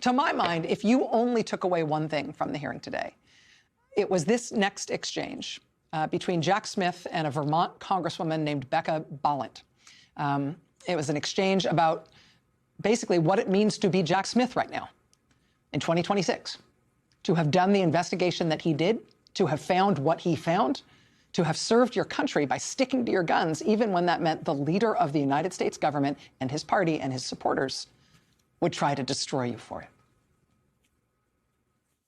To my mind, if you only took away one thing from the hearing today, it was this next exchange between Jack Smith and a Vermont congresswoman named Becca Balint. It was an exchange about basically what it means to be Jack Smith right now in 2026, to have done the investigation that he did, to have found what he found, to have served your country by sticking to your guns, even when that meant the leader of the United States government and his party and his supporters would try to destroy you for it.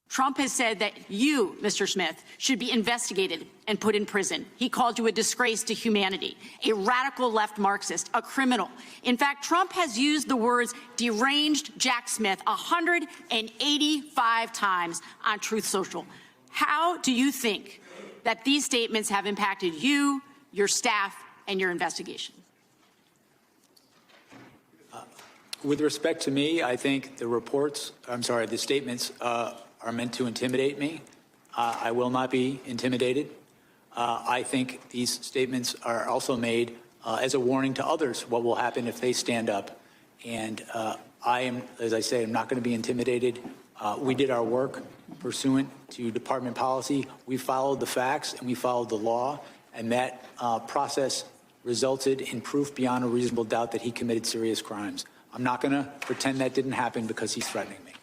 Trump has said that you, Mr. Smith, should be investigated and put in prison. He called you a disgrace to humanity, a radical left Marxist, a criminal. In fact, Trump has used the words deranged Jack Smith 185 times on Truth Social. How do you think that these statements have impacted you, your staff, and your investigation? With respect to me, I think the statements are meant to intimidate me. I will not be intimidated. I think these statements are also made as a warning to others what will happen if they stand up. And I am, as I say, I'm not going to be intimidated. We did our work pursuant to department policy. We followed the facts and we followed the law, and that process resulted in proof beyond a reasonable doubt that he committed serious crimes. I'm not going to pretend that didn't happen because he's threatening me.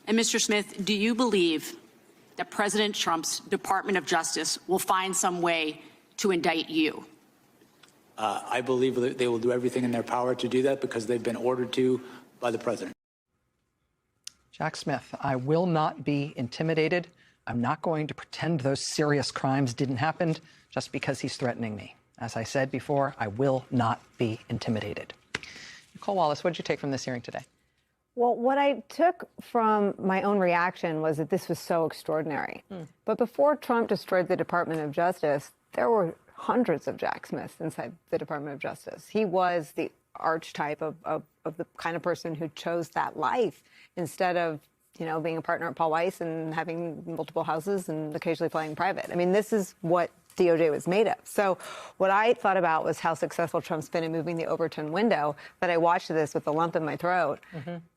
And Mr. Smith, do you believe that President Trump's Department of Justice will find some way to indict you? I believe that they will do everything in their power to do that because they've been ordered to by the president. Jack Smith, I will not be intimidated. I'm not going to pretend those serious crimes didn't happen just because he's threatening me. As I said before, I will not be intimidated. Nicole Wallace, what did you take from this hearing today? Well, what I took from my own reaction was that this was so extraordinary. But before Trump destroyed the Department of Justice, there were hundreds of Jack Smiths inside the Department of Justice. He was the archetype of the kind of person who chose that life instead of, being a partner at Paul Weiss and having multiple houses and occasionally flying private. I mean, this is what DOJ was made of. So what I thought about was how successful Trump's been in moving the Overton window, but I watched this with a lump in my throat,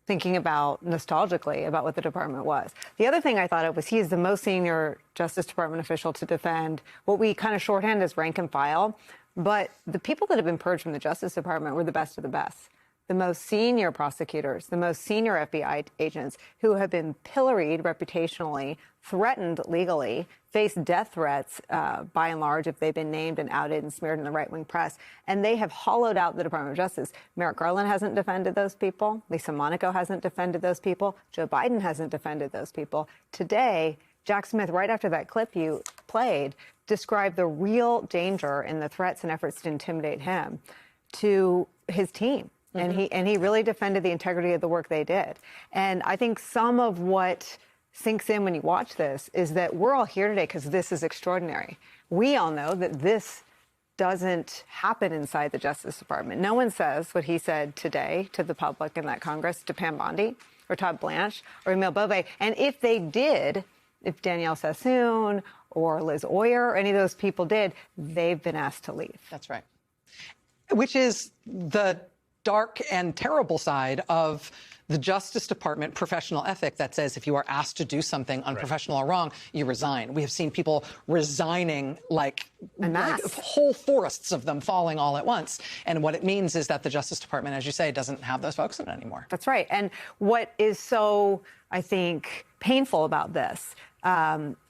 thinking about nostalgically about what the department was. The other thing I thought of was he is the most senior Justice Department official to defend what we kind of shorthand as rank and file. But the people that have been purged from the Justice Department were the best of the best. The most senior prosecutors, the most senior FBI agents who have been pilloried reputationally, threatened legally, face death threats by and large if they've been named and outed and smeared in the right-wing press. And they have hollowed out the Department of Justice. Merrick Garland hasn't defended those people. Lisa Monaco hasn't defended those people. Joe Biden hasn't defended those people. Today, Jack Smith, right after that clip you played, described the real danger in the threats and efforts to intimidate him to his team. And he really defended the integrity of the work they did. And I think some of what sinks in when you watch this is that we're all here today because this is extraordinary. We all know that this doesn't happen inside the Justice Department. No one says what he said today to the public in that Congress to Pam Bondi or Todd Blanche or Emil Bove. And if they did, if Danielle Sassoon or Liz Oyer or any of those people did, they've been asked to leave. That's right. Which is the dark and terrible side of the Justice Department professional ethic that says if you are asked to do something unprofessional or wrong, you resign. We have seen people resigning like whole forests of them falling all at once. And what it means is that the Justice Department, as you say, doesn't have those folks in it anymore. That's right. And what is so, I think, painful about this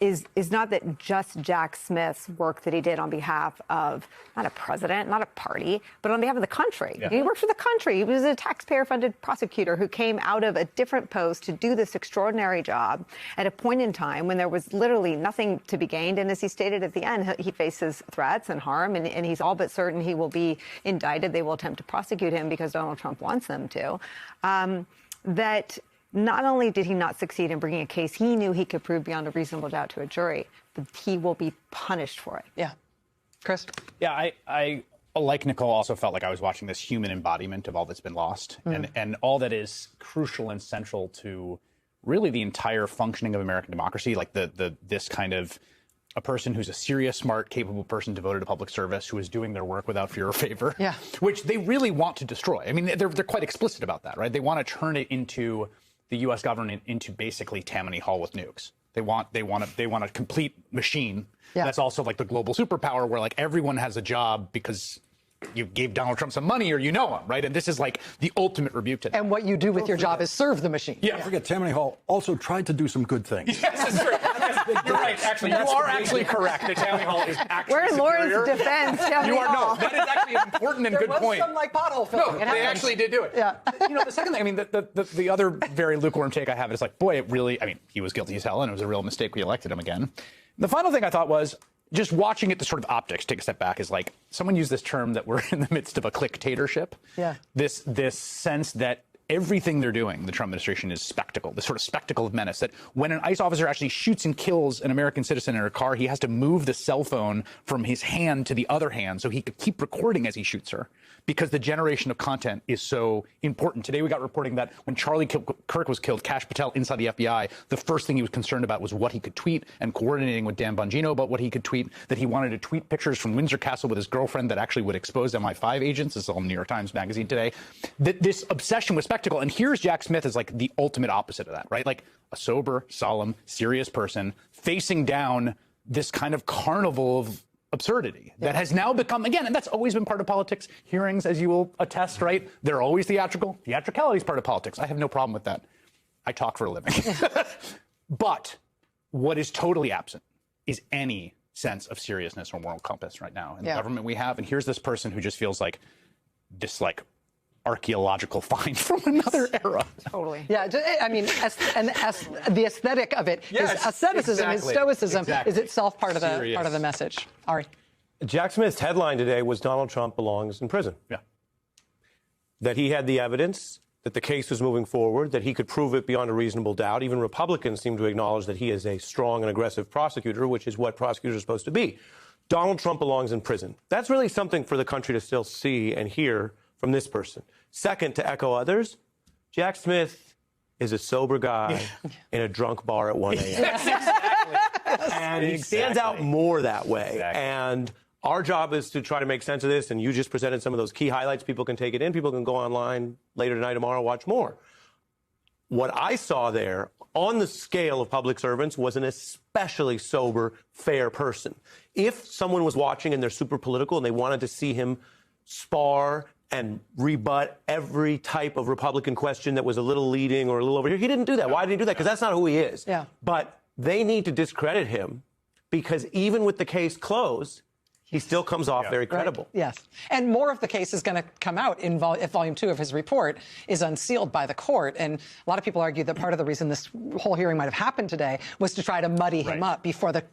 is not that just Jack Smith's work that he did on behalf of not a president, not a party, but on behalf of the country. Yeah. He worked for the country. He was a taxpayer-funded prosecutor who came out of a different post to do this extraordinary job at a point in time when there was literally nothing to be gained. And as he stated at the end, he faces threats and harm, and he's all but certain he will be indicted. They will attempt to prosecute him because Donald Trump wants them to. That not only did he not succeed in bringing a case he knew he could prove beyond a reasonable doubt to a jury, but he will be punished for it. Yeah. Chris? Yeah, I like Nicole, also felt like I was watching this human embodiment of all that's been lost and all that is crucial and central to really the entire functioning of American democracy, like this kind of a person who's a serious, smart, capable person devoted to public service who is doing their work without fear or favor, which they really want to destroy. I mean, they're quite explicit about that, right? They want to turn it into the U.S. government into basically Tammany Hall with nukes. They want a complete machine that's also like the global superpower where like everyone has a job because you gave Donald Trump some money or you know him, right? And this is like the ultimate rebuke to them. And what you do with your job is serve the machine. Yeah. Don't forget, Tammany Hall also tried to do some good things. Yes, that's true. You're right. Actually, you are actually correct. The Tammany Hall is actually We're in superior. Lauren's defense. Tammany Hall. No, that is actually an important and good point. Some like pothole filling. No, they actually did do it. Yeah. You know, the second thing, I mean, the other very lukewarm take I have is like, boy, it really, I mean, he was guilty as hell, and it was a real mistake we elected him again. The final thing I thought was, just watching it, the sort of optics, take a step back, is like, someone used this term that we're in the midst of a clicktatorship. Yeah. This sense that everything they're doing, the Trump administration, is spectacle, this sort of spectacle of menace, that when an ICE officer actually shoots and kills an American citizen in a car, he has to move the cell phone from his hand to the other hand so he could keep recording as he shoots her, because the generation of content is so important. Today we got reporting that when Charlie Kirk was killed, Kash Patel inside the FBI, the first thing he was concerned about was what he could tweet, and coordinating with Dan Bongino about what he could tweet, that he wanted to tweet pictures from Windsor Castle with his girlfriend that actually would expose MI5 agents. This is all New York Times Magazine today. This obsession with spectacle. And here's Jack Smith as like the ultimate opposite of that, right? Like a sober, solemn, serious person facing down this kind of carnival of absurdity that has now become, again, and that's always been part of politics. Hearings, as you will attest, right? They're always theatrical. Theatricality is part of politics. I have no problem with that. I talk for a living. But what is totally absent is any sense of seriousness or moral compass right now in the government we have. And here's this person who just feels like this, like, archaeological find from another era. Totally. Yeah, I mean, the aesthetic of it, his asceticism, his stoicism, is itself part of the message. Ari. Jack Smith's headline today was Donald Trump belongs in prison. Yeah. That he had the evidence, that the case was moving forward, that he could prove it beyond a reasonable doubt. Even Republicans seem to acknowledge that he is a strong and aggressive prosecutor, which is what prosecutors are supposed to be. Donald Trump belongs in prison. That's really something for the country to still see and hear from this person. Second, to echo others, Jack Smith is a sober guy in a drunk bar at 1 a.m. Yes, exactly. And he stands out more that way. Exactly. And our job is to try to make sense of this. And you just presented some of those key highlights. People can take it in. People can go online later tonight, tomorrow, watch more. What I saw there on the scale of public servants was an especially sober, fair person. If someone was watching and they're super political and they wanted to see him spar and rebut every type of Republican question that was a little leading or a little over here. He didn't do that. Why did he do that? Because that's not who he is. Yeah. But they need to discredit him because even with the case closed, he still comes off very credible. Right. Yes. And more of the case is going to come out if Volume 2 of his report is unsealed by the court. And a lot of people argue that part of the reason this whole hearing might have happened today was to try to muddy him up before the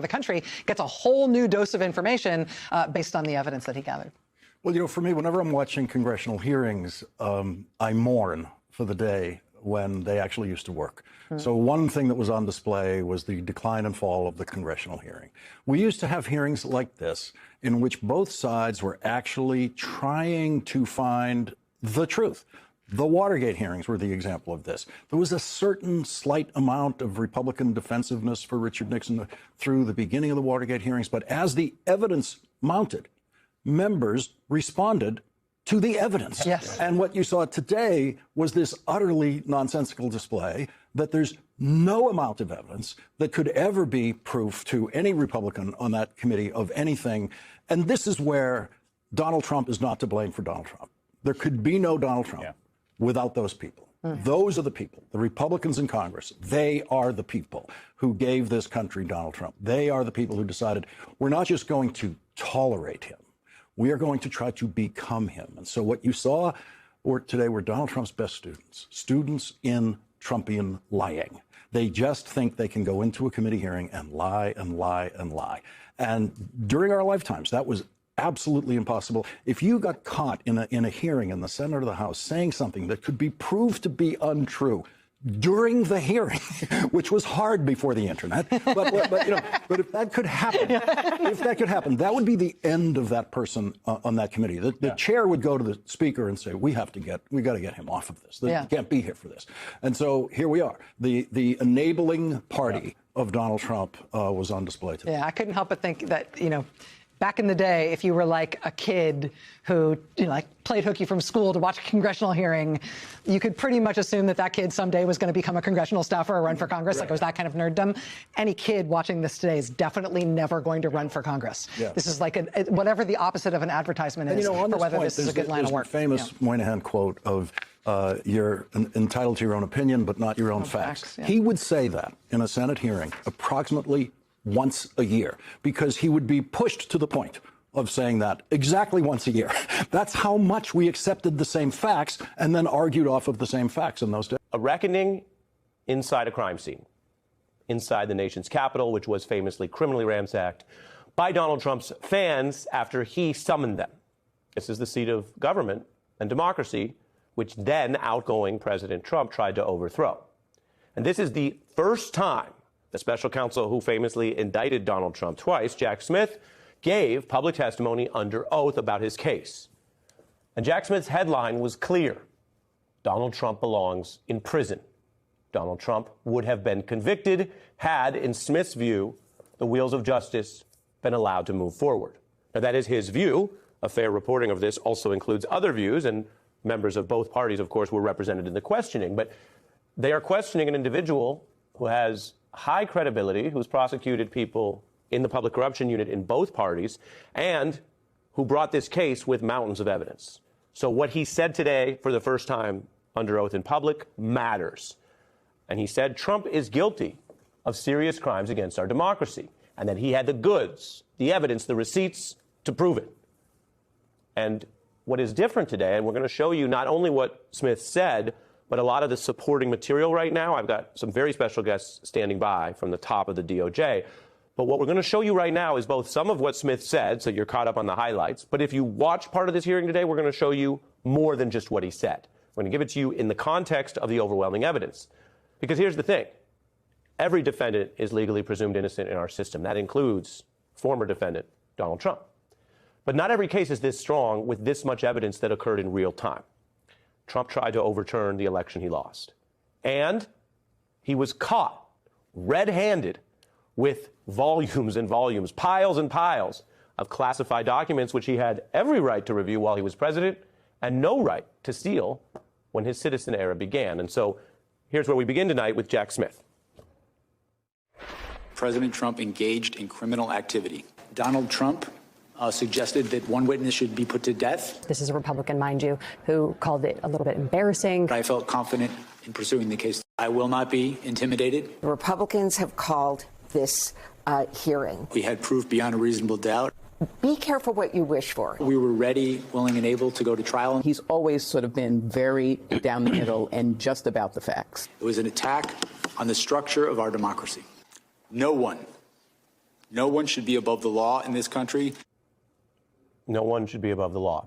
country gets a whole new dose of information based on the evidence that he gathered. Well, you know, for me, whenever I'm watching congressional hearings, I mourn for the day when they actually used to work. So one thing that was on display was the decline and fall of the congressional hearing. We used to have hearings like this in which both sides were actually trying to find the truth. The Watergate hearings were the example of this. There was a certain slight amount of Republican defensiveness for Richard Nixon through the beginning of the Watergate hearings, but as the evidence mounted, members responded to the evidence. Yes. And what you saw today was this utterly nonsensical display that there's no amount of evidence that could ever be proof to any Republican on that committee of anything. And this is where Donald Trump is not to blame for Donald Trump. There could be no Donald Trump without those people. Those are the people, the Republicans in Congress. They are the people who gave this country Donald Trump. They are the people who decided we're not just going to tolerate him. We are going to try to become him. And so what you saw today were Donald Trump's best students in Trumpian lying. They just think they can go into a committee hearing and lie and lie and lie. And during our lifetimes, that was absolutely impossible. If you got caught in a hearing in the Senate or the House saying something that could be proved to be untrue during the hearing, which was hard before the internet, but if that could happen, that would be the end of that person on that committee. The chair would go to the speaker and say, we got to get him off of this. He can't be here for this. And so here we are. The enabling party of Donald Trump was on display today. Yeah, I couldn't help but think that, back in the day, if you were like a kid who like played hooky from school to watch a congressional hearing, you could pretty much assume that that kid someday was going to become a congressional staffer or run for Congress. Like it was that kind of nerddom. Any kid watching this today is definitely never going to run for Congress. Yeah. This is like whatever the opposite of an advertisement is for whether this is a good line of work. There's the famous Moynihan quote of you're entitled to your own opinion, but not your own facts. Yeah. He would say that in a Senate hearing approximately once a year, because he would be pushed to the point of saying that exactly once a year. That's how much we accepted the same facts and then argued off of the same facts in those days. A reckoning inside a crime scene, inside the nation's capital, which was famously criminally ransacked by Donald Trump's fans after he summoned them. This is the seat of government and democracy, which then outgoing President Trump tried to overthrow. And this is the first time the special counsel who famously indicted Donald Trump twice, Jack Smith, gave public testimony under oath about his case. And Jack Smith's headline was clear: Donald Trump belongs in prison. Donald Trump would have been convicted had, in Smith's view, the wheels of justice been allowed to move forward. Now, that is his view. A fair reporting of this also includes other views, and members of both parties, of course, were represented in the questioning. But they are questioning an individual who has high credibility, who's prosecuted people in the public corruption unit in both parties, and who brought this case with mountains of evidence. So what he said today for the first time under oath in public matters. And he said Trump is guilty of serious crimes against our democracy, and that he had the goods, the evidence, the receipts to prove it. And what is different today, and we're going to show you not only what Smith said, but a lot of the supporting material right now. I've got some very special guests standing by from the top of the DOJ. But what we're going to show you right now is both some of what Smith said, so you're caught up on the highlights. But if you watch part of this hearing today, we're going to show you more than just what he said. We're going to give it to you in the context of the overwhelming evidence. Because here's the thing. Every defendant is legally presumed innocent in our system. That includes former defendant Donald Trump. But not every case is this strong with this much evidence that occurred in real time. Trump tried to overturn the election he lost. And he was caught red-handed with volumes and volumes, piles and piles of classified documents, which he had every right to review while he was president and no right to steal when his citizen era began. And so here's where we begin tonight with Jack Smith. President Trump engaged in criminal activity. Donald Trump suggested that one witness should be put to death. This is a Republican, mind you, who called it a little bit embarrassing. I felt confident in pursuing the case. I will not be intimidated. The Republicans have called this hearing. We had proof beyond a reasonable doubt. Be careful what you wish for. We were ready, willing, and able to go to trial. He's always sort of been very down the middle and just about the facts. It was an attack on the structure of our democracy. No one should be above the law in this country. No one should be above the law.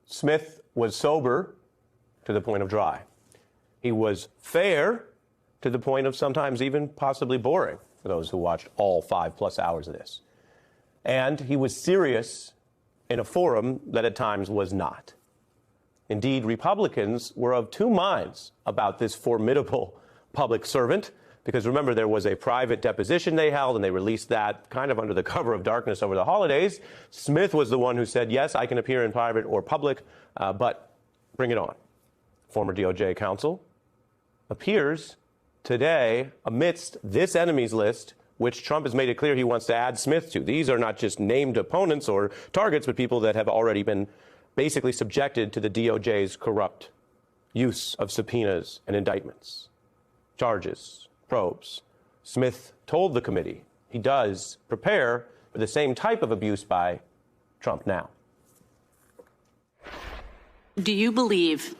Smith was sober to the point of dry. He was fair to the point of sometimes even possibly boring for those who watched all 5+ hours of this. And he was serious in a forum that at times was not. Indeed, Republicans were of two minds about this formidable public servant, because remember, there was a private deposition they held, and they released that kind of under the cover of darkness over the holidays. Smith was the one who said, yes, I can appear in private or public, but bring it on. Former DOJ counsel appears today amidst this enemies list, which Trump has made it clear he wants to add Smith to. These are not just named opponents or targets, but people that have already been basically subjected to the DOJ's corrupt use of subpoenas and indictments, charges, probes. Smith told the committee he does prepare for the same type of abuse by Trump now. Do you believe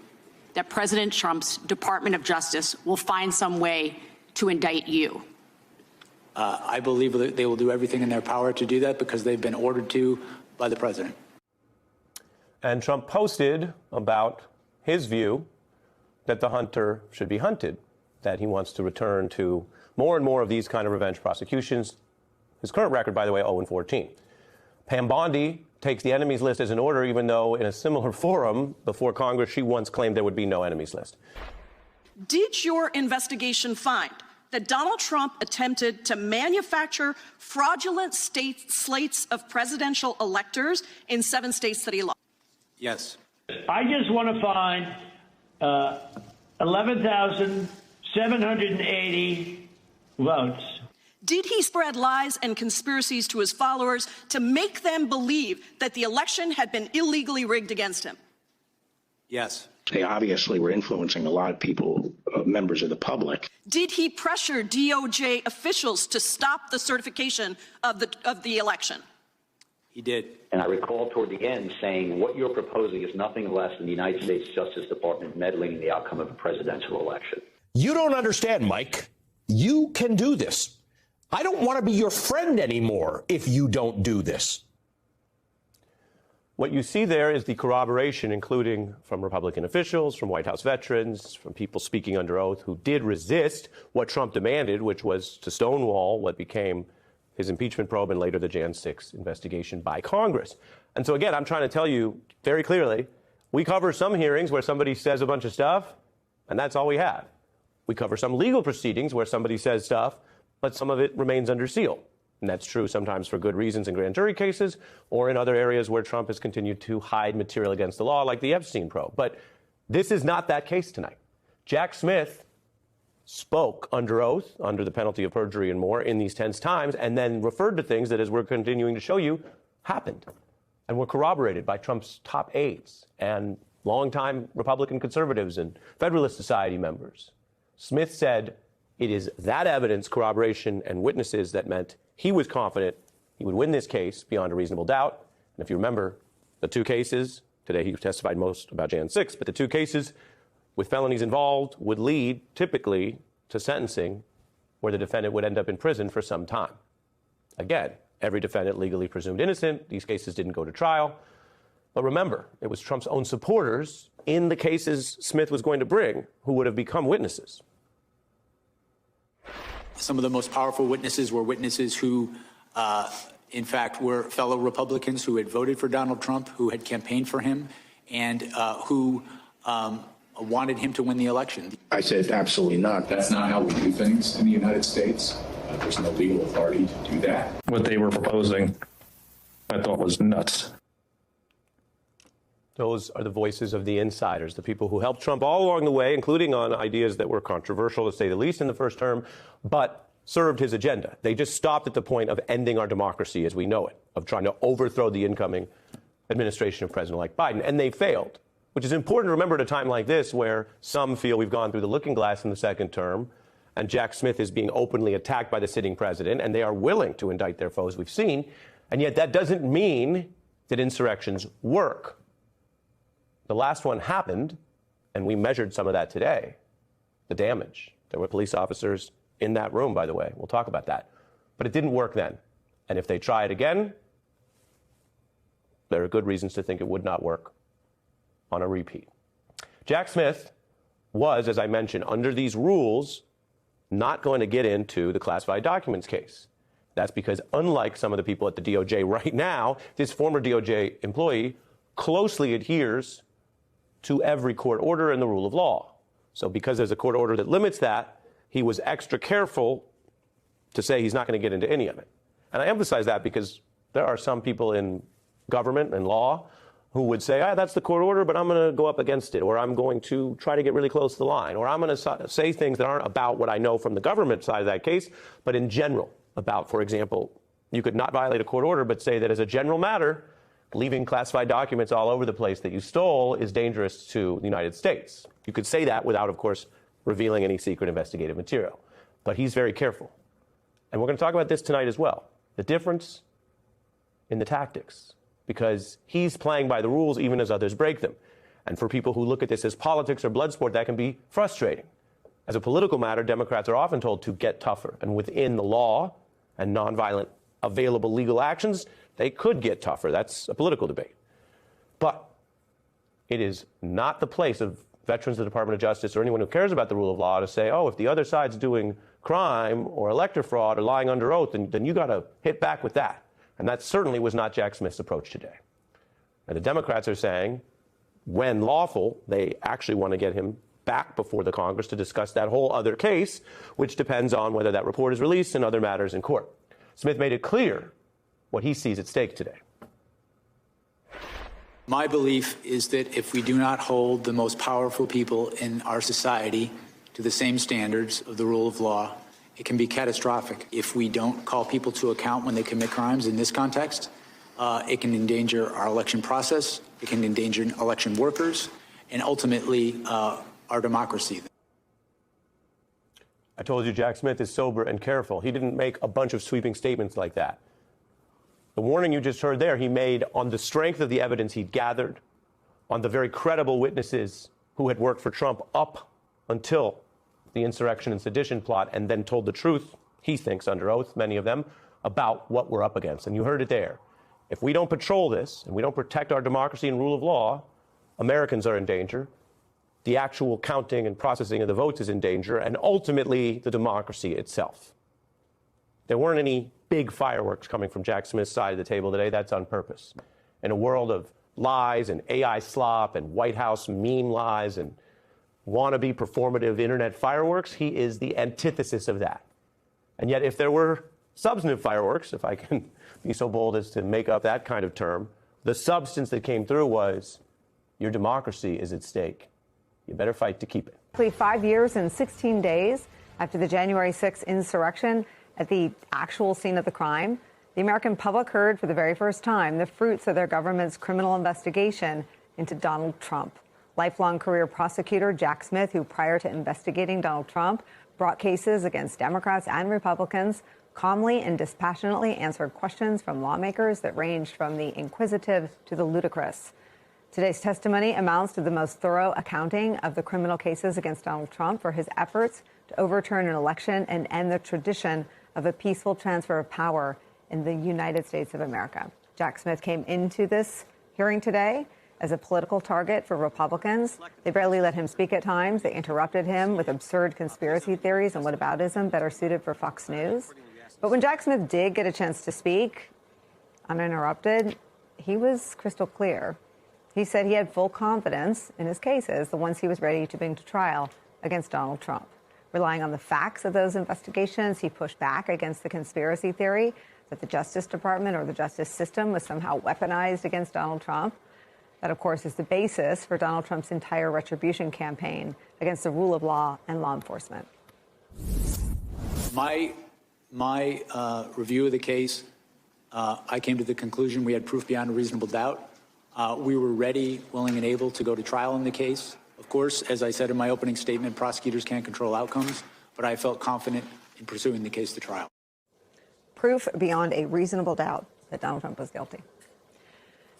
that President Trump's Department of Justice will find some way to indict you? I believe that they will do everything in their power to do that because they've been ordered to by the president. And Trump posted about his view that the hunter should be hunted, that he wants to return to more and more of these kind of revenge prosecutions. His current record, by the way, 0-14. Pam Bondi takes the enemies list as an order, even though in a similar forum before Congress, she once claimed there would be no enemies list. Did your investigation find that Donald Trump attempted to manufacture fraudulent slates of presidential electors in 7 states that he lost? Yes. I just want to find 11,780 votes. Did he spread lies and conspiracies to his followers to make them believe that the election had been illegally rigged against him? Yes. They obviously were influencing a lot of people, members of the public. Did he pressure DOJ officials to stop the certification of the election? He did. And I recall toward the end saying what you're proposing is nothing less than the United States Justice Department meddling in the outcome of a presidential election. You don't understand, Mike. You can do this. I don't want to be your friend anymore if you don't do this. What you see there is the corroboration, including from Republican officials, from White House veterans, from people speaking under oath who did resist what Trump demanded, which was to stonewall what became his impeachment probe and later the Jan 6 investigation by Congress. And so, again, I'm trying to tell you very clearly, we cover some hearings where somebody says a bunch of stuff, and that's all we have. We cover some legal proceedings where somebody says stuff, but some of it remains under seal. And that's true sometimes for good reasons in grand jury cases or in other areas where Trump has continued to hide material against the law, like the Epstein probe. But this is not that case tonight. Jack Smith spoke under oath, under the penalty of perjury and more, in these tense times, and then referred to things that, as we're continuing to show you, happened and were corroborated by Trump's top aides and longtime Republican conservatives and Federalist Society members. Smith said it is that evidence, corroboration, and witnesses that meant he was confident he would win this case beyond a reasonable doubt. And if you remember the 2 cases, today he testified most about Jan 6, but the 2 cases with felonies involved would lead typically to sentencing where the defendant would end up in prison for some time. Again, every defendant legally presumed innocent. These cases didn't go to trial. But remember, it was Trump's own supporters in the cases Smith was going to bring who would have become witnesses. Some of the most powerful witnesses were witnesses who, in fact, were fellow Republicans who had voted for Donald Trump, who had campaigned for him, and who wanted him to win the election. I said absolutely not. That's not how we do things in the United States. There's no legal authority to do that. What they were proposing, I thought was nuts. Those are the voices of the insiders, the people who helped Trump all along the way, including on ideas that were controversial, to say the least, in the first term, but served his agenda. They just stopped at the point of ending our democracy as we know it, of trying to overthrow the incoming administration of President-elect Biden. And they failed, which is important to remember at a time like this where some feel we've gone through the looking glass in the second term, and Jack Smith is being openly attacked by the sitting president, and they are willing to indict their foes, we've seen. And yet that doesn't mean that insurrections work. The last one happened, and we measured some of that today, the damage. There were police officers in that room, by the way. We'll talk about that. But it didn't work then. And if they try it again, there are good reasons to think it would not work on a repeat. Jack Smith was, as I mentioned, under these rules, not going to get into the classified documents case. That's because, unlike some of the people at the DOJ right now, this former DOJ employee closely adheres to every court order and the rule of law. So because there's a court order that limits that, he was extra careful to say he's not going to get into any of it. And I emphasize that because there are some people in government and law who would say, that's the court order, but I'm going to go up against it, or I'm going to try to get really close to the line, or I'm going to say things that aren't about what I know from the government side of that case, but in general about, for example, you could not violate a court order, but say that as a general matter, leaving classified documents all over the place that you stole is dangerous to the United States. You could say that without, of course, revealing any secret investigative material. But he's very careful. And we're going to talk about this tonight as well. The difference in the tactics, because he's playing by the rules even as others break them. And for people who look at this as politics or blood sport, that can be frustrating. As a political matter, Democrats are often told to get tougher. And within the law and nonviolent available legal actions, they could get tougher. That's a political debate. But it is not the place of veterans of the Department of Justice or anyone who cares about the rule of law to say, if the other side's doing crime or elector fraud or lying under oath, then you got to hit back with that. And that certainly was not Jack Smith's approach today. And the Democrats are saying, when lawful, they actually want to get him back before the Congress to discuss that whole other case, which depends on whether that report is released and other matters in court. Smith made it clear what he sees at stake today. My belief is that if we do not hold the most powerful people in our society to the same standards of the rule of law, it can be catastrophic. If we don't call people to account when they commit crimes in this context, it can endanger our election process, it can endanger election workers, and ultimately our democracy. I told you Jack Smith is sober and careful. He didn't make a bunch of sweeping statements like that. The warning you just heard there, he made on the strength of the evidence he'd gathered, on the very credible witnesses who had worked for Trump up until the insurrection and sedition plot, and then told the truth, he thinks under oath, many of them, about what we're up against. And you heard it there. If we don't patrol this and we don't protect our democracy and rule of law, Americans are in danger. The actual counting and processing of the votes is in danger, and ultimately the democracy itself. There weren't any big fireworks coming from Jack Smith's side of the table today. That's on purpose. In a world of lies and AI slop and White House meme lies and wannabe performative internet fireworks, he is the antithesis of that. And yet, if there were substantive fireworks, if I can be so bold as to make up that kind of term, the substance that came through was your democracy is at stake. You better fight to keep it. 5 years and 16 days after the January 6th insurrection at the actual scene of the crime, the American public heard for the very first time the fruits of their government's criminal investigation into Donald Trump. Lifelong career prosecutor Jack Smith, who prior to investigating Donald Trump, brought cases against Democrats and Republicans, calmly and dispassionately answered questions from lawmakers that ranged from the inquisitive to the ludicrous. Today's testimony amounts to the most thorough accounting of the criminal cases against Donald Trump for his efforts to overturn an election and end the tradition of a peaceful transfer of power in the United States of America. Jack Smith came into this hearing today as a political target for Republicans. They barely let him speak at times. They interrupted him with absurd conspiracy theories and whataboutism better suited for Fox News. But when Jack Smith did get a chance to speak uninterrupted, he was crystal clear. He said he had full confidence in his cases, the ones he was ready to bring to trial against Donald Trump. Relying on the facts of those investigations, he pushed back against the conspiracy theory that the Justice Department or the justice system was somehow weaponized against Donald Trump. That, of course, is the basis for Donald Trump's entire retribution campaign against the rule of law and law enforcement. My review of the case, I came to the conclusion we had proof beyond a reasonable doubt. We were ready, willing, and able to go to trial in the case. Of course, as I said in my opening statement, prosecutors can't control outcomes, but I felt confident in pursuing the case to trial. Proof beyond a reasonable doubt that Donald Trump was guilty.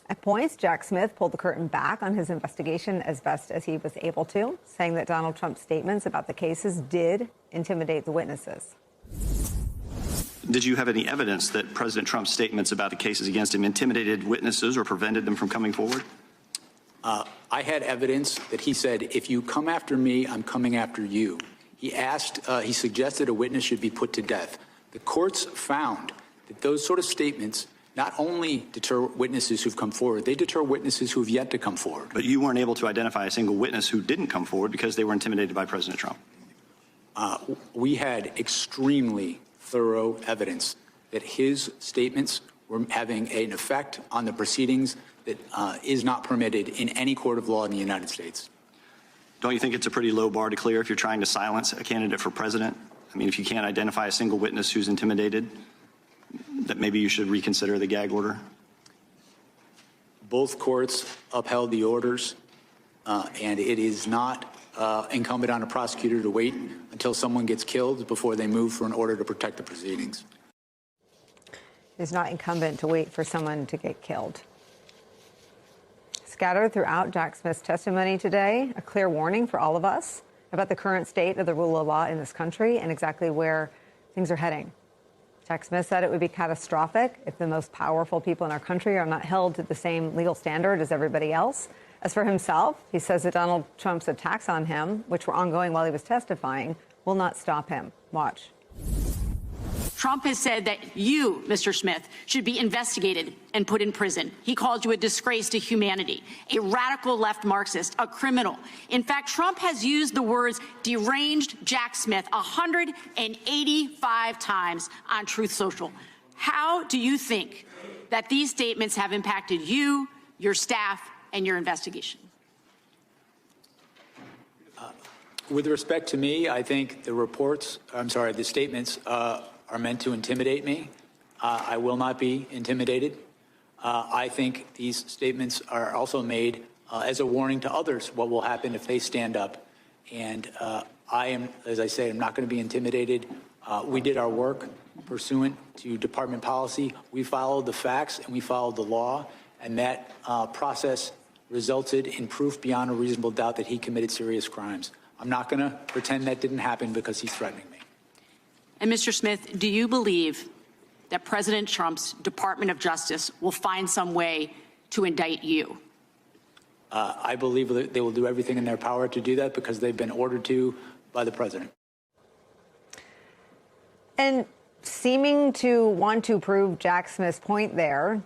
At points, Jack Smith pulled the curtain back on his investigation as best as he was able to, saying that Donald Trump's statements about the cases did intimidate the witnesses. Did you have any evidence that President Trump's statements about the cases against him intimidated witnesses or prevented them from coming forward? I had evidence that he said, if you come after me, I'm coming after you. He suggested a witness should be put to death. The courts found that those sort of statements not only deter witnesses who've come forward, they deter witnesses who've yet to come forward. But you weren't able to identify a single witness who didn't come forward because they were intimidated by President Trump. We had extremely thorough evidence that his statements were having an effect on the proceedings that is not permitted in any court of law in the United States. Don't you think it's a pretty low bar to clear if you're trying to silence a candidate for president? I mean, if you can't identify a single witness who's intimidated, that maybe you should reconsider the gag order? Both courts upheld the orders, and it is not incumbent on a prosecutor to wait until someone gets killed before they move for an order to protect the proceedings. It's not incumbent to wait for someone to get killed. Scattered throughout Jack Smith's testimony today, a clear warning for all of us about the current state of the rule of law in this country and exactly where things are heading. Jack Smith said it would be catastrophic if the most powerful people in our country are not held to the same legal standard as everybody else. As for himself, he says that Donald Trump's attacks on him, which were ongoing while he was testifying, will not stop him. Watch. Trump has said that you, Mr. Smith, should be investigated and put in prison. He called you a disgrace to humanity, a radical left Marxist, a criminal. In fact, Trump has used the words deranged Jack Smith 185 times on Truth Social. How do you think that these statements have impacted you, your staff, and your investigation? With respect to me, I think the statements are meant to intimidate me. I will not be intimidated. I think these statements are also made as a warning to others what will happen if they stand up. And I am, as I say, I'm not going to be intimidated. We did our work pursuant to department policy. We followed the facts and we followed the law, and that process resulted in proof beyond a reasonable doubt that he committed serious crimes. I'm not going to pretend that didn't happen because he's threatening me. And Mr. Smith, do you believe that President Trump's Department of Justice will find some way to indict you? I believe that they will do everything in their power to do that because they've been ordered to by the president. And seeming to want to prove Jack Smith's point there,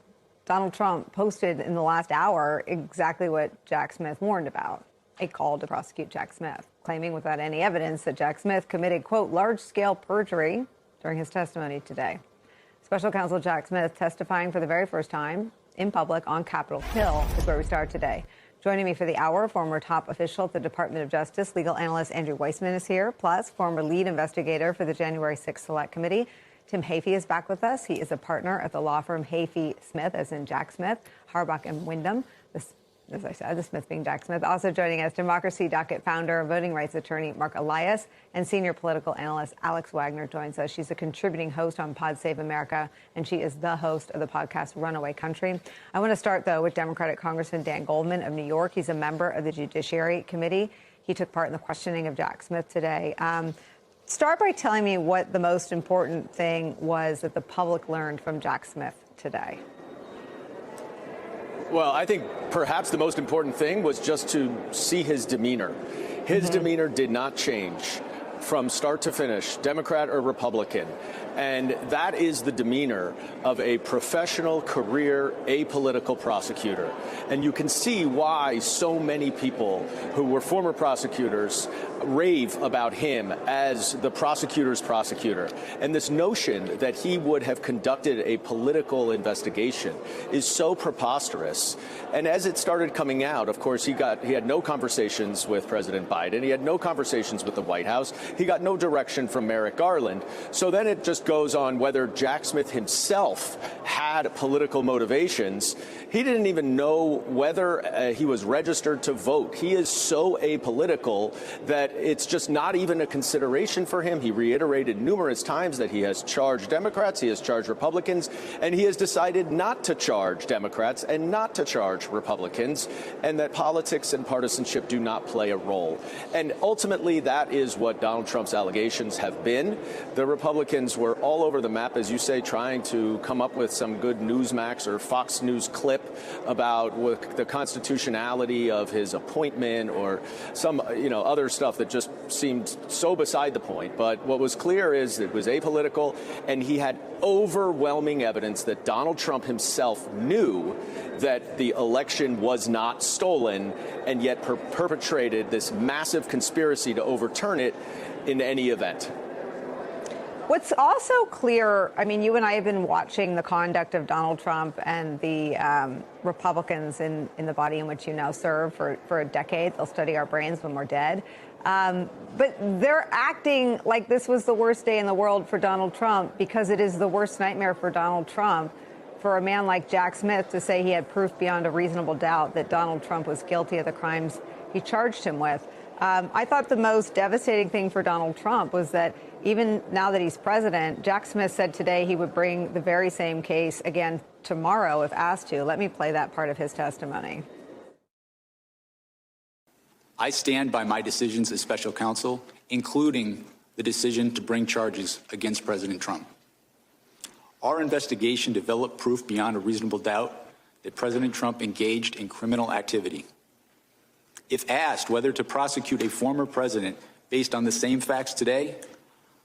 Donald Trump posted in the last hour exactly what Jack Smith warned about, a call to prosecute Jack Smith, claiming without any evidence that Jack Smith committed, quote, large-scale perjury during his testimony today. Special counsel Jack Smith testifying for the very first time in public on Capitol Hill is where we start today. Joining me for the hour, former top official at the Department of Justice, legal analyst Andrew Weissman is here, plus former lead investigator for the January 6th Select Committee. Tim Hafey is back with us. He is a partner at the law firm Hafey Smith, as in Jack Smith, Harbach and Wyndham. As I said, the Smith being Jack Smith. Also joining us, Democracy Docket founder, voting rights attorney Mark Elias, and senior political analyst Alex Wagner joins us. She's a contributing host on Pod Save America, and she is the host of the podcast Runaway Country. I want to start, though, with Democratic Congressman Dan Goldman of New York. He's a member of the Judiciary Committee. He took part in the questioning of Jack Smith today. Start by telling me what the most important thing was that the public learned from Jack Smith today. Well, I think perhaps the most important thing was just to see his demeanor. His demeanor did not change from start to finish, Democrat or Republican. And that is the demeanor of a professional, career, apolitical prosecutor. And you can see why so many people who were former prosecutors rave about him as the prosecutor's prosecutor. And this notion that he would have conducted a political investigation is so preposterous. And as it started coming out, of course, he had no conversations with President Biden. He had no conversations with the White House. He got no direction from Merrick Garland. So then it just goes on whether Jack Smith himself had political motivations. He didn't even know whether he was registered to vote. He is so apolitical that it's just not even a consideration for him. He reiterated numerous times that he has charged Democrats, he has charged Republicans, and he has decided not to charge Democrats and not to charge Republicans, and that politics and partisanship do not play a role. And ultimately, that is what Donald Trump's allegations have been. The Republicans were all over the map, as you say, trying to come up with some good Newsmax or Fox News clip about the constitutionality of his appointment or some, other stuff that just seemed so beside the point. But what was clear is it was apolitical, and he had overwhelming evidence that Donald Trump himself knew that the election was not stolen and yet perpetrated this massive conspiracy to overturn it in any event. What's also clear, I mean, you and I have been watching the conduct of Donald Trump and the Republicans in the body in which you now serve for a decade. They'll study our brains when we're dead. But they're acting like this was the worst day in the world for Donald Trump because it is the worst nightmare for Donald Trump for a man like Jack Smith to say he had proof beyond a reasonable doubt that Donald Trump was guilty of the crimes he charged him with. I thought the most devastating thing for Donald Trump was that even now that he's president, Jack Smith said today he would bring the very same case again tomorrow if asked to. Let me play that part of his testimony. I stand by my decisions as special counsel, including the decision to bring charges against President Trump. Our investigation developed proof beyond a reasonable doubt that President Trump engaged in criminal activity. If asked whether to prosecute a former president based on the same facts today,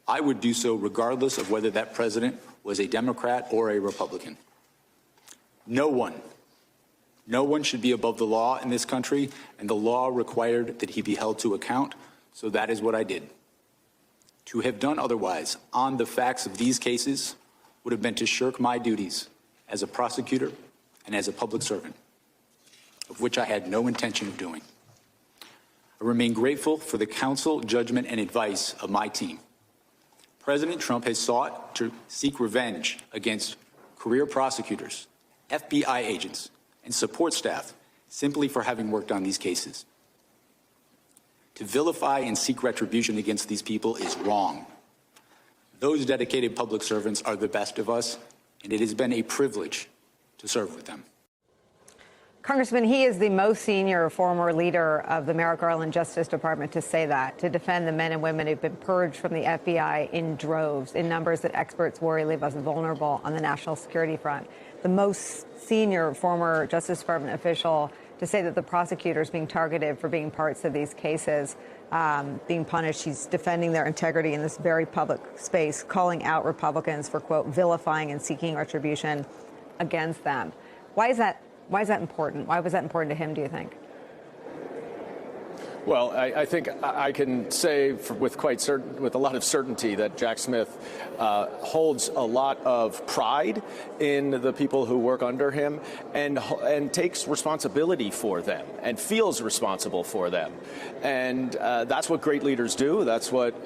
I would do so regardless of whether that president was a Democrat or a Republican. No one should be above the law in this country, and the law required that he be held to account, so that is what I did. To have done otherwise on the facts of these cases would have been to shirk my duties as a prosecutor and as a public servant, of which I had no intention of doing. I remain grateful for the counsel, judgment, and advice of my team. President Trump has sought to seek revenge against career prosecutors, FBI agents, and support staff simply for having worked on these cases. To vilify and seek retribution against these people is wrong. Those dedicated public servants are the best of us, and it has been a privilege to serve with them. Congressman, he is the most senior former leader of the Merrick Garland Justice Department to say that, to defend the men and women who've been purged from the FBI in droves, in numbers that experts worry leave us vulnerable on the national security front. The most senior former Justice Department official to say that the prosecutors being targeted for being parts of these cases, being punished. He's defending their integrity in this very public space, calling out Republicans for, quote, vilifying and seeking retribution against them. Why is that important? Why was that important to him, do you think? Well, I think I can say with a lot of certainty that Jack Smith holds a lot of pride in the people who work under him and takes responsibility for them and feels responsible for them. And that's what great leaders do. That's what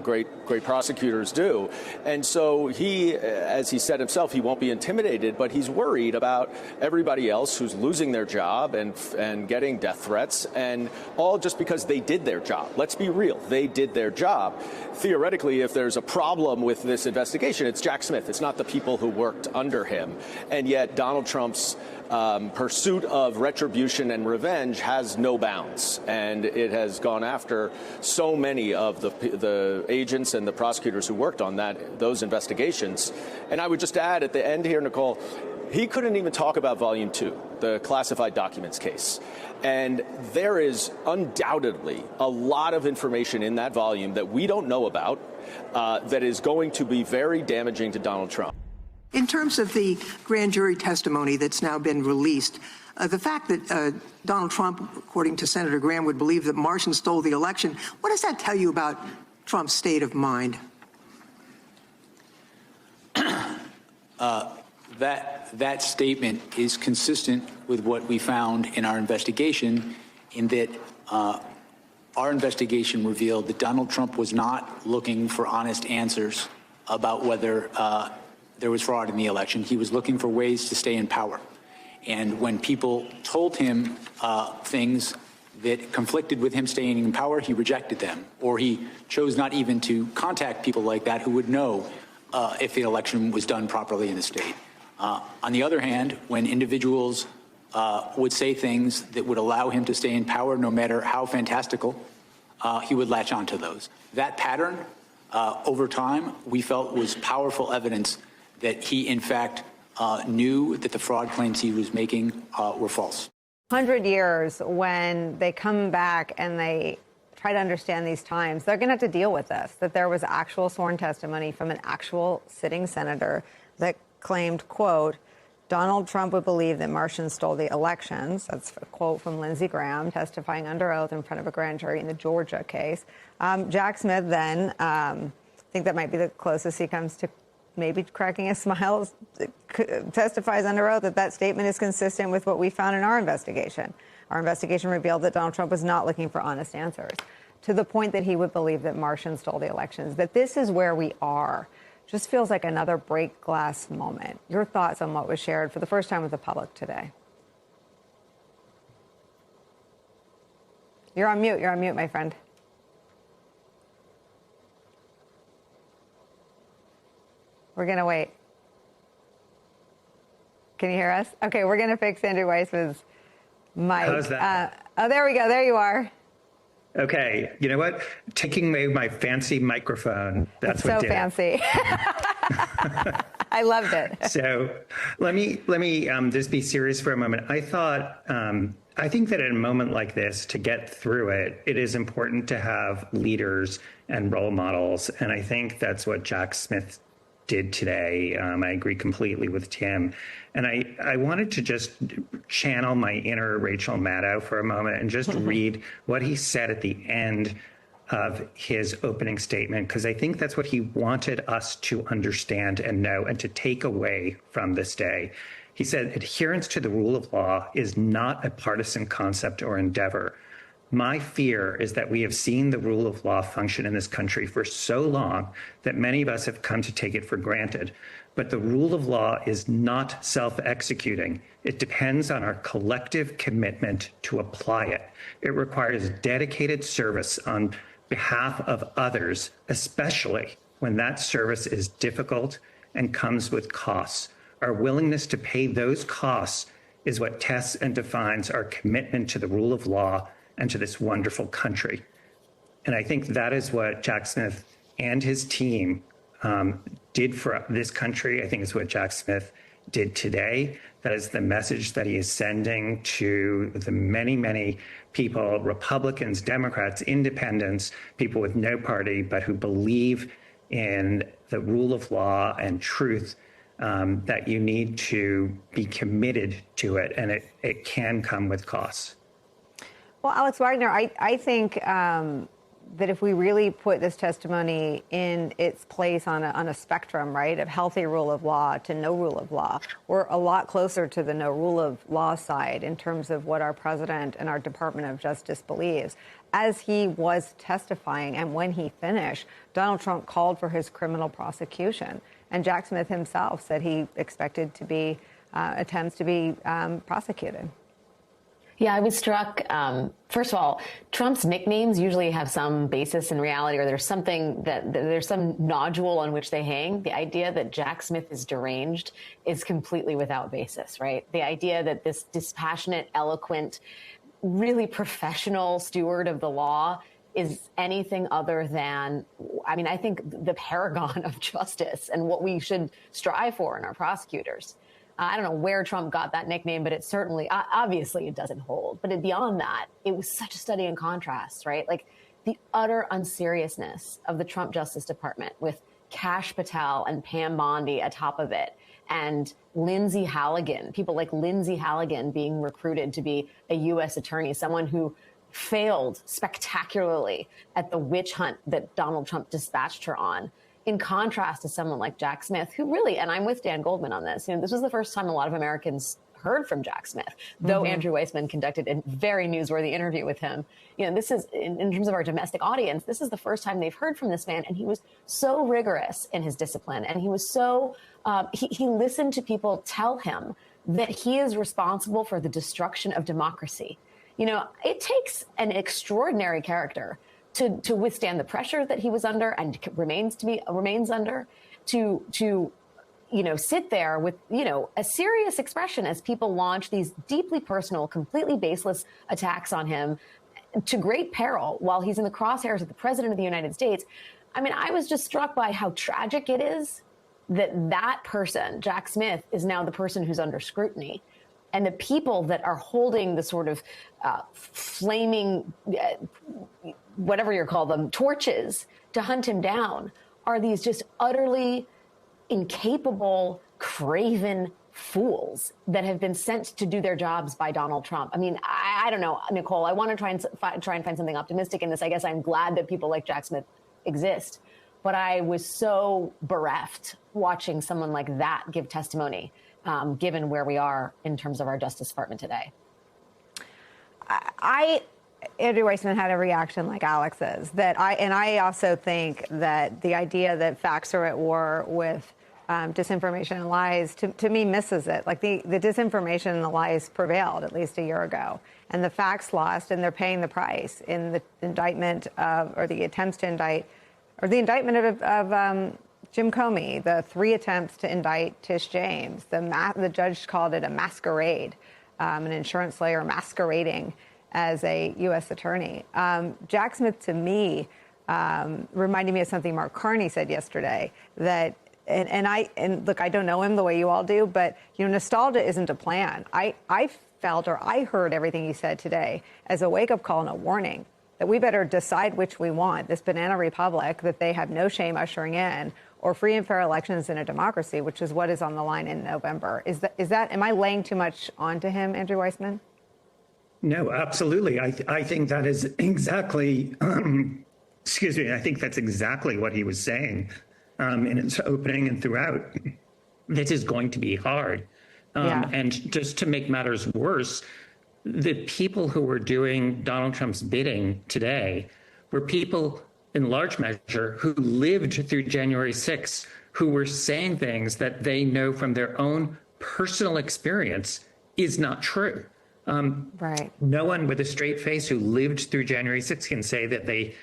great prosecutors do. And so he, as he said himself, he won't be intimidated, but he's worried about everybody else who's losing their job and getting death threats, and all just because they did their job. Let's be real. They did their job. Theoretically, if there's a problem with this investigation, it's Jack Smith. It's not the people who worked under him. And yet Donald Trump's pursuit of retribution and revenge has no bounds. And it has gone after so many of the agents and the prosecutors who worked on those investigations. And I would just add at the end here, Nicole, he couldn't even talk about Volume 2, the classified documents case. And there is undoubtedly a lot of information in that volume that we don't know about that is going to be very damaging to Donald Trump. In terms of the grand jury testimony that's now been released, the fact that Donald Trump, according to Senator Graham, would believe that Martians stole the election, what does that tell you about Trump's state of mind? That statement is consistent with what we found in our investigation, in that our investigation revealed that Donald Trump was not looking for honest answers about whether there was fraud in the election. He was looking for ways to stay in power. And when people told him things that conflicted with him staying in power, he rejected them, or he chose not even to contact people like that who would know if the election was done properly in the state. On the other hand, when individuals would say things that would allow him to stay in power, no matter how fantastical, he would latch onto those. That pattern, over time, we felt was powerful evidence that he, in fact, knew that the fraud claims he was making were false. 100 years, when they come back and they try to understand these times, they're going to have to deal with this, that there was actual sworn testimony from an actual sitting senator that claimed, quote, Donald Trump would believe that Martians stole the elections. That's a quote from Lindsey Graham testifying under oath in front of a grand jury in the Georgia case. Jack Smith then, I think that might be the closest he comes to maybe cracking a smile, testifies under oath that statement is consistent with what we found in our investigation. Our investigation revealed that Donald Trump was not looking for honest answers, to the point that he would believe that Martians stole the elections, that this is where we are. Just feels like another break glass moment. Your thoughts on what was shared for the first time with the public today? You're on mute, my friend. We're going to wait. Can you hear us? Okay, we're going to fix Andrew Weissman's mic. How's that? Oh, there we go. There you are. Okay. You know what? Taking away my fancy microphone. That's what did it. So fancy. I loved it. So let me just be serious for a moment. I thought I think that in a moment like this, to get through it, it is important to have leaders and role models. And I think that's what Jack Smith did today. I agree completely with Tim. And I wanted to just channel my inner Rachel Maddow for a moment and just read what he said at the end of his opening statement, because I think that's what he wanted us to understand and know and to take away from this day. He said, adherence to the rule of law is not a partisan concept or endeavor. My fear is that we have seen the rule of law function in this country for so long that many of us have come to take it for granted. But the rule of law is not self-executing. It depends on our collective commitment to apply it. It requires dedicated service on behalf of others, especially when that service is difficult and comes with costs. Our willingness to pay those costs is what tests and defines our commitment to the rule of law and to this wonderful country. And I think that is what Jack Smith and his team did for this country. I think it's what Jack Smith did today. That is the message that he is sending to the many, many people, Republicans, Democrats, independents, people with no party, but who believe in the rule of law and truth, that you need to be committed to it, and it can come with costs. Well, Alex Wagner, I think that if we really put this testimony in its place on a spectrum, right, of healthy rule of law to no rule of law, we're a lot closer to the no rule of law side in terms of what our president and our Department of Justice believes. As he was testifying and when he finished, Donald Trump called for his criminal prosecution. And Jack Smith himself said he expected to be attempts to be prosecuted. Yeah, I was struck. First of all, Trump's nicknames usually have some basis in reality, or there's something there's some nodule on which they hang. The idea that Jack Smith is deranged is completely without basis, right? The idea that this dispassionate, eloquent, really professional steward of the law is anything other than, I mean, I think the paragon of justice and what we should strive for in our prosecutors. I don't know where Trump got that nickname, but it certainly, obviously it doesn't hold. But beyond that, it was such a study in contrast, right? Like the utter unseriousness of the Trump Justice Department with Kash Patel and Pam Bondi atop of it. And Lindsay Halligan, people like Lindsay Halligan being recruited to be a U.S. attorney, someone who failed spectacularly at the witch hunt that Donald Trump dispatched her on, in contrast to someone like Jack Smith, who really, and I'm with Dan Goldman on this, this was the first time a lot of Americans heard from Jack Smith, though Andrew Weissman conducted a very newsworthy interview with him. This is, in terms of our domestic audience, this is the first time they've heard from this man, and he was so rigorous in his discipline, and he was so, he listened to people tell him that he is responsible for the destruction of democracy. It takes an extraordinary character to withstand the pressure that he was under and remains under, to sit there with, a serious expression as people launch these deeply personal, completely baseless attacks on him to great peril while he's in the crosshairs of the president of the United States. I mean, I was just struck by how tragic it is that person, Jack Smith, is now the person who's under scrutiny. And the people that are holding the sort of flaming, whatever you call them, torches to hunt him down are these just utterly incapable, craven fools that have been sent to do their jobs by Donald Trump. I mean, I don't know, Nicole, I want to try and find something optimistic in this. I guess I'm glad that people like Jack Smith exist. But I was so bereft watching someone like that give testimony, given where we are in terms of our Justice Department today. Andrew Weissman had a reaction like Alex's, and I also think that the idea that facts are at war with disinformation and lies, to me, misses it. Like the disinformation and the lies prevailed at least a year ago, and the facts lost, and they're paying the price in the indictment or the attempts to indict, or the indictment of Jim Comey, the 3 attempts to indict Tish James. The judge called it a masquerade, an insurance lawyer masquerading as a U.S. attorney. Jack Smith, to me, reminded me of something Mark Carney said yesterday, that, and look, I don't know him the way you all do, but nostalgia isn't a plan. I felt, or I heard everything he said today as a wake-up call and a warning that we better decide which we want, this banana republic that they have no shame ushering in, or free and fair elections in a democracy, which is what is on the line in November. Is that am I laying too much onto him, Andrew Weissman? No, absolutely. I think that is exactly, excuse me, I think that's exactly what he was saying in his opening and throughout. This is going to be hard. And just to make matters worse, the people who were doing Donald Trump's bidding today were people in large measure who lived through January 6th, who were saying things that they know from their own personal experience is not true. Right. No one with a straight face who lived through January 6th can say that they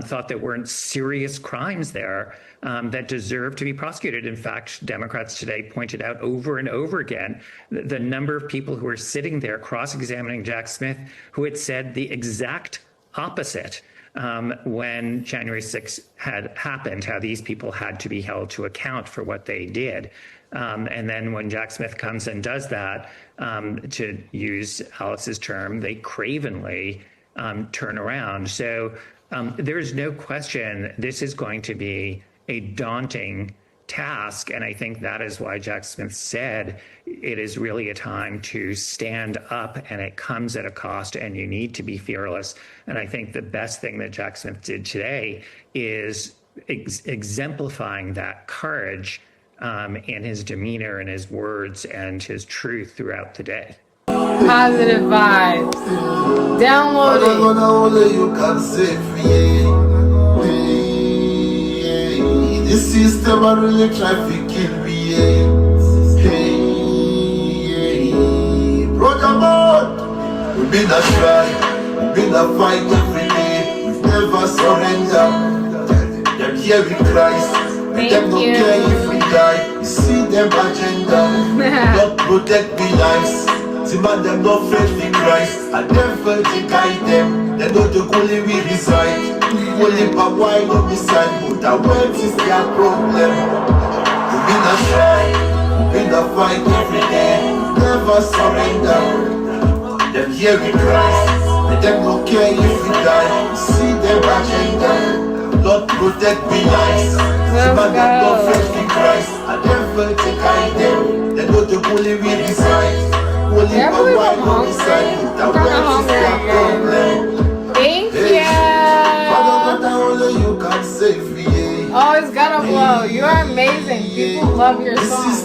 thought there weren't serious crimes there that deserve to be prosecuted. In fact, Democrats today pointed out over and over again the number of people who were sitting there cross-examining Jack Smith who had said the exact opposite when January 6th had happened, how these people had to be held to account for what they did. And then when Jack Smith comes and does that, to use Alice's term, they cravenly turn around. So there's no question this is going to be a daunting task. And I think that is why Jack Smith said it is really a time to stand up, and it comes at a cost, and you need to be fearless. And I think the best thing that Jack Smith did today is exemplifying that courage in his demeanor and his words and his truth throughout the day. Positive vibes. Download it. The system are really trafficking me. Brother man, we've been a try, we've been a fight every day, we've never surrendered. They're here with Christ, and them don't care if we die. You see them agenda, God protect me lives. See man, them not faith in Christ, and them faith to guide them. They know the only we reside. Only but why not beside, but the world is their problem. We've been a try, we've been a fight every day, never surrender. Them here with Christ, and them don't care if we die. See them agenda, Lord protect me lives. See man, them not faith in Christ, and them faith to guide them. They know the only we reside. Only but why not beside, but the world is their problem. Thank you. Oh, it's gonna blow. You are amazing. People love your song. This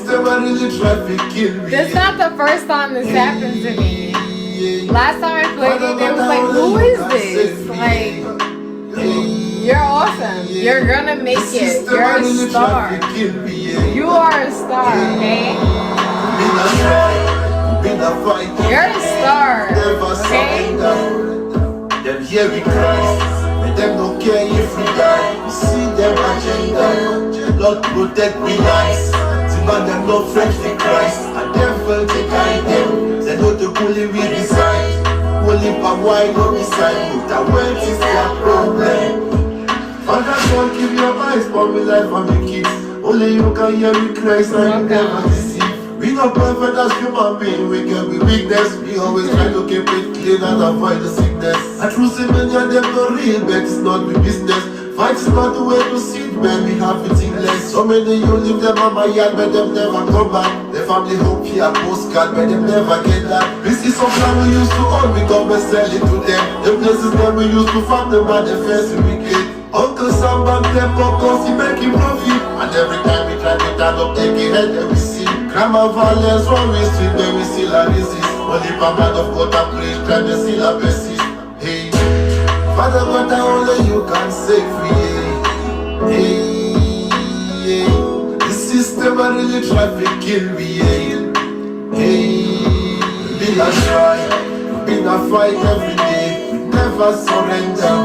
is not the first time this happened to me. Last time I played it, they was like, who is this? Like, you're awesome. You're gonna make it. You're a star. You are a star, okay? You're a star, okay? Them here with Christ, and them don't care if we die. You see them agenda, Lord protect me lives. See man, them not friends with Christ, and them felt to guide them. They know the only we reside. Only but why not beside, but the world is their problem. Father God, give your eyes for me life and me kids. Only you can hear me Christ, and you never deceive. We not perfect as human beings, we can be weakness. We always try to keep it clean and avoid the sickness. I true say many of them not real, but it's not my business. Fight is not the way to see it, man, we have it in less. So many you leave them on my yard, but them never come back. The family hope here, postcard, but them never get that. This is some plan we used to own, we come and sell it to them. The places that we used to farm them and the fence we get. Uncle Sam back them popcorns, he make him profit. And every time we try to stand up, take a head and we see. Grammar violence, one we street, but we still a resist. Only a man of God and preach, try to still a persist. Hey, Father God, only you can save me. Hey, the system are really trying to kill me. Hey, we've been a try, we've been a fight every day, we never surrender.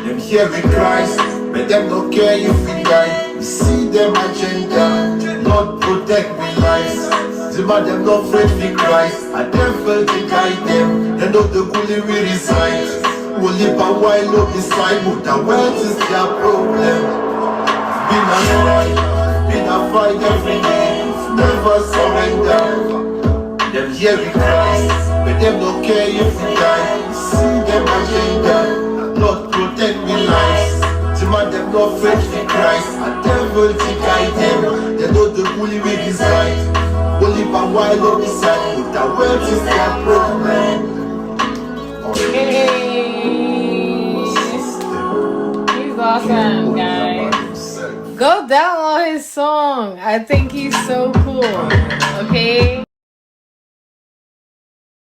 Them here with Christ, but them don't care if we die. We see them agenda, Lord protect me lives. See man, them not afraid for Christ, and them felt to guide them. They know the only we reside. Only by while not beside, but the world is their problem. Been a try, been a fight every day, never surrender. Them hear we cry, but them don't care if we die. You see them agenda, Lord protect me lives. To man them no friends for Christ, and devil to guide them. They know the bully with his right, only by while on the side, with the wealth is their problem. He's awesome, guys. Go download his song. I think he's so cool. Okay?